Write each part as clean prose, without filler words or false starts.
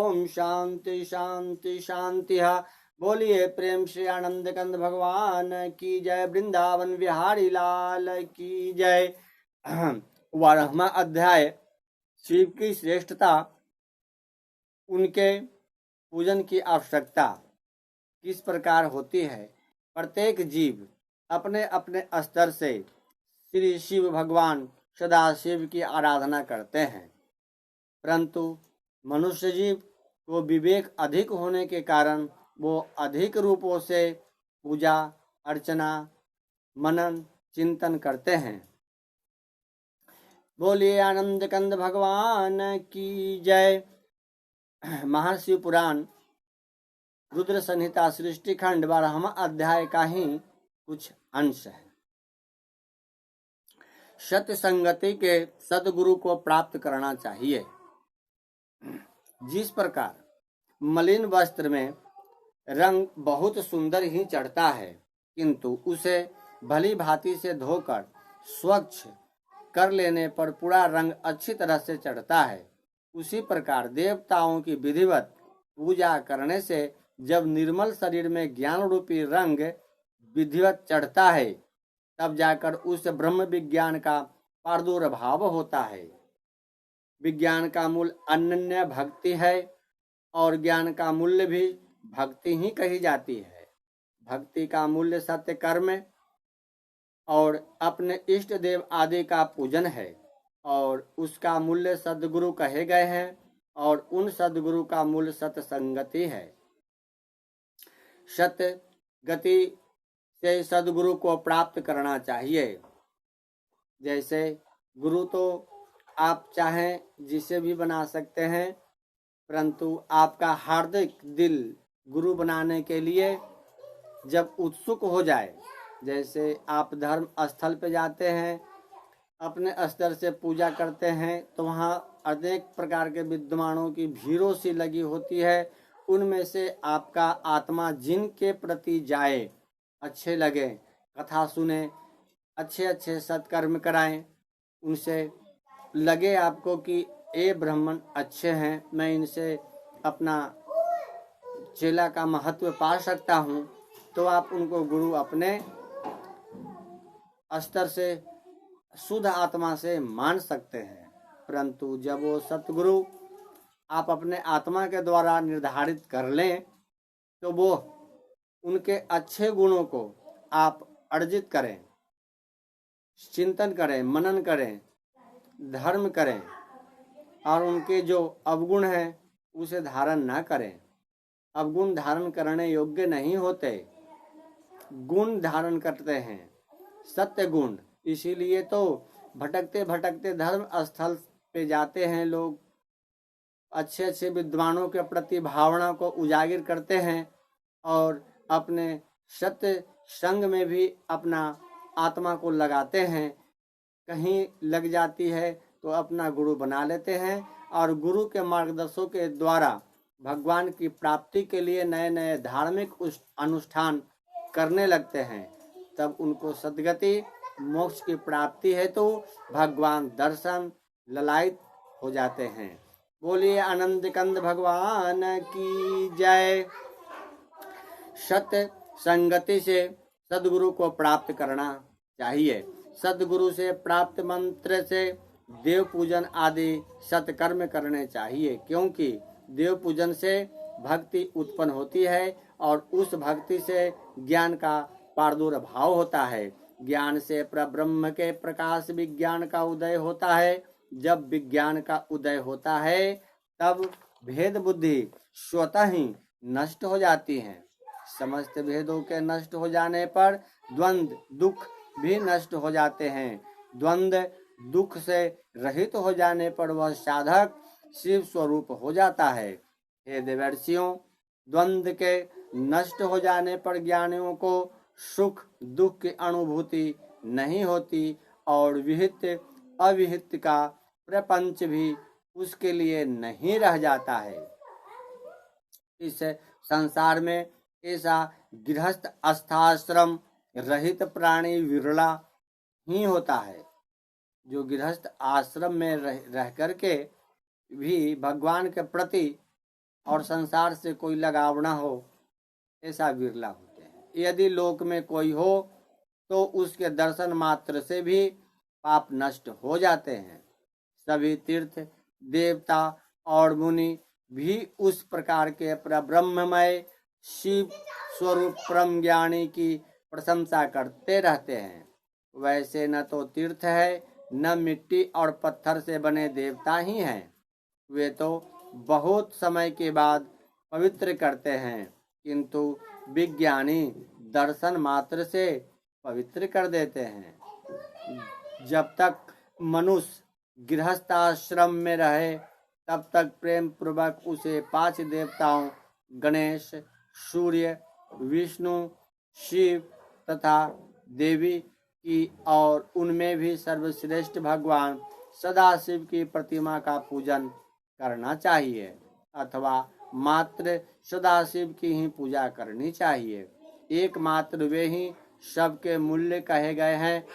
ओम शांति शांति शांति। बोलिए प्रेम श्री आनंद कंद भगवान की जय। वृंदावन बिहारी लाल की जय। 12वां अध्याय शिव की श्रेष्ठता, उनके पूजन की आवश्यकता किस प्रकार होती है। प्रत्येक जीव अपने अपने स्तर से श्री शिव भगवान सदाशिव की आराधना करते हैं, परंतु मनुष्य जीव को विवेक अधिक होने के कारण वो अधिक रूपों से पूजा अर्चना मनन चिंतन करते हैं। बोलिए आनंद कंद भगवान की जय। महाशिव पुराण रुद्र संहिता सृष्टि खंड 12वां अध्याय का ही कुछ अंश है। सत्य संगति के सदगुरु को प्राप्त करना चाहिए। जिस प्रकार मलिन वस्त्र में रंग बहुत सुंदर ही चढ़ता है, किंतु उसे भली भांति से धोकर स्वच्छ कर लेने पर पूरा रंग अच्छी तरह से चढ़ता है, उसी प्रकार देवताओं की विधिवत पूजा करने से जब निर्मल शरीर में ज्ञान रूपी रंग विधिवत चढ़ता है, तब जाकर उस ब्रह्म विज्ञान का प्रादुर्भाव होता है। विज्ञान का मूल अनन्य भक्ति है और ज्ञान का मूल्य भी भक्ति ही कही जाती है। भक्ति का मूल्य सत्य कर्म और अपने इष्ट देव आदि का पूजन है और उसका मूल्य सद्गुरु कहे गए हैं और उन सद्गुरु का मूल्य सत्संगति है। सत्य गति से सद्गुरु को प्राप्त करना चाहिए। जैसे गुरु तो आप चाहें जिसे भी बना सकते हैं, परंतु आपका हार्दिक दिल गुरु बनाने के लिए जब उत्सुक हो जाए, जैसे आप धर्म स्थल पे जाते हैं, अपने स्तर से पूजा करते हैं, तो वहाँ अनेक प्रकार के विद्वानों की भीड़ों सी लगी होती है। उनमें से आपका आत्मा जिनके प्रति जाए, अच्छे लगे, कथा सुने, अच्छे अच्छे सत्कर्म कराएं, उनसे लगे आपको कि ये ब्राह्मण अच्छे हैं, मैं इनसे अपना चेला का महत्व पा सकता हूँ, तो आप उनको गुरु अपने स्तर से शुद्ध आत्मा से मान सकते हैं। परंतु जब वो सतगुरु आप अपने आत्मा के द्वारा निर्धारित कर लें, तो वो उनके अच्छे गुणों को आप अर्जित करें, चिंतन करें, मनन करें, धर्म करें और उनके जो अवगुण हैं उसे धारण ना करें। अवगुण धारण करने योग्य नहीं होते, गुण धारण करते हैं, सत्य गुण। इसीलिए तो भटकते भटकते धर्म स्थल पे जाते हैं लोग, अच्छे अच्छे विद्वानों के प्रति भावना को उजागर करते हैं और अपने सत्य संग में भी अपना आत्मा को लगाते हैं। कहीं लग जाती है तो अपना गुरु बना लेते हैं और गुरु के मार्गदर्शकों के द्वारा भगवान की प्राप्ति के लिए नए नए धार्मिक अनुष्ठान करने लगते हैं। तब उनको सद्गति मोक्ष की प्राप्ति है तो भगवान दर्शन ललायित हो जाते हैं। बोलिए आनंद कंद भगवान की जय। सत्य संगति से सद्गुरु को प्राप्त करना चाहिए। सद्गुरु से प्राप्त मंत्र से देव पूजन आदि सत्कर्म करने चाहिए, क्योंकि देव पूजन से भक्ति उत्पन्न होती है और उस भक्ति से ज्ञान का प्रादुर्भाव होता है। ज्ञान से परब्रह्म के प्रकाश विज्ञान का उदय होता है। जब विज्ञान का उदय होता है तब भेद बुद्धि स्वतः ही नष्ट हो जाती है। समस्त भेदों के नष्ट हो जाने पर द्वंद्व दुख भी नष्ट हो जाते हैं। द्वंद्व दुख से रहित हो जाने पर वह साधक शिव स्वरूप हो जाता है। हे देवर्षियों, द्वंद्व के नष्ट हो जाने पर ज्ञानियों को सुख दुख की अनुभूति नहीं होती और विहित अविहित का प्रपंच भी उसके लिए नहीं रह जाता है। इस संसार में ऐसा गृहस्थ आश्रम रहित प्राणी विरला ही होता है, जो गृहस्थ आश्रम में रह करके भी भगवान के प्रति और संसार से कोई लगाव न हो, ऐसा बिरला होते हैं। यदि लोक में कोई हो तो उसके दर्शन मात्र से भी पाप नष्ट हो जाते हैं। सभी तीर्थ देवता और मुनि भी उस प्रकार के ब्रह्ममय शिव स्वरूप परम ज्ञानी की प्रशंसा करते रहते हैं। वैसे न तो तीर्थ है, न मिट्टी और पत्थर से बने देवता ही हैं। वे तो बहुत समय के बाद पवित्र करते हैं, किंतु विज्ञानी दर्शन मात्र से पवित्र कर देते हैं। जब तक मनुष्य गृहस्थाश्रम में रहे तब तक प्रेम पूर्वक उसे 5 देवताओं गणेश, सूर्य, विष्णु, शिव तथा देवी की और उनमें भी सर्वश्रेष्ठ भगवान सदाशिव की प्रतिमा का पूजन करना चाहिए अथवा मात्र सदाशिव की ही पूजा करनी चाहिए। एकमात्र वे ही सबके मूल्य कहे गए हैं।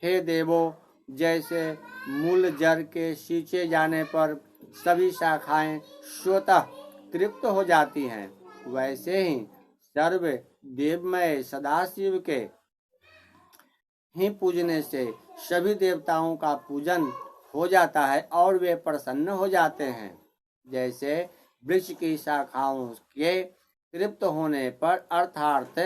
हे देवो, जैसे मूल जड़ के सींचे जाने पर सभी शाखाएं स्वतः तृप्त हो जाती हैं, वैसे ही सर्व देवमय सदाशिव के ही पूजने से सभी देवताओं का पूजन हो जाता है और वे प्रसन्न हो जाते हैं। जैसे वृक्ष की शाखाओं के तृप्त होने पर अर्थात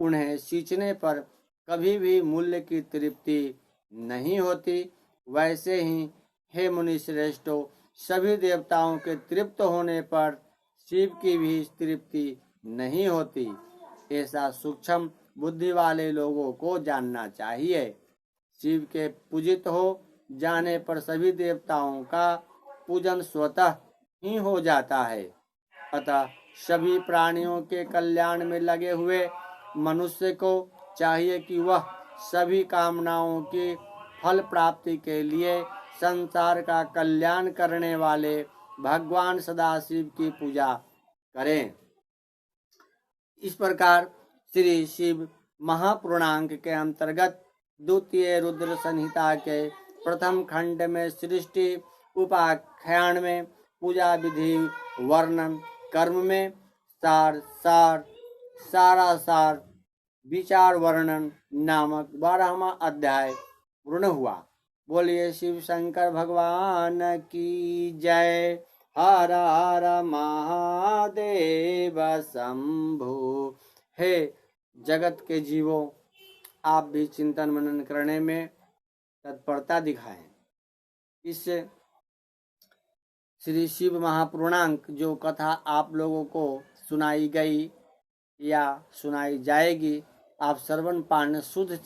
उन्हें सींचने पर कभी भी मूल्य की तृप्ति नहीं होती, वैसे ही हे मुनि श्रेष्ठों, सभी देवताओं के तृप्त होने पर शिव की भी तृप्ति नहीं होती। ऐसा सूक्ष्म बुद्धि वाले लोगों को जानना चाहिए। शिव के पूजित हो जाने पर सभी देवताओं का पूजन स्वतः ही हो जाता है। अतः सभी प्राणियों के कल्याण में लगे हुए मनुष्य को चाहिए कि वह सभी कामनाओं की फल प्राप्ति के लिए संसार का कल्याण करने वाले भगवान सदाशिव की पूजा करें। इस प्रकार श्री शिव महापुराण के अंतर्गत द्वितीय रुद्र संहिता के प्रथम खंड में सृष्टि उपाख्यान में पूजा विधि वर्णन, कर्म में सार विचार वर्णन नामक 12वां अध्याय पूर्ण हुआ। बोलिए शिव शंकर भगवान की जय। हर हर महादेव शंभु। हे जगत के जीवों, आप भी चिंतन मनन करने में तत्परता दिखाएं। इस श्री शिव महापुराण जो कथा आप लोगों को सुनाई गई या सुनाई जाएगी, आप श्रवण पान शुद्ध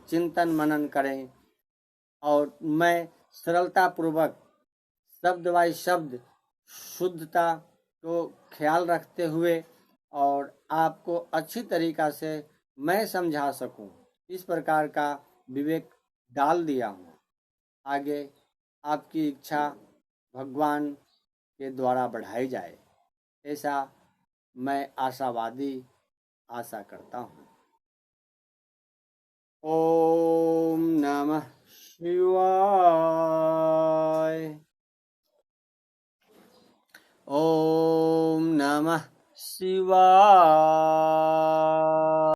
चिंतन मनन करें और मैं सरलता पूर्वक शब्द बाय शब्द शुद्धता को ख्याल रखते हुए और आपको अच्छी तरीका से मैं समझा सकूं, इस प्रकार का विवेक डाल दिया हूँ। आगे आपकी इच्छा भगवान के द्वारा बढ़ाई जाए, ऐसा मैं आशा करता हूँ। ओम नमः शिवाय। ओम नमः शिवाय।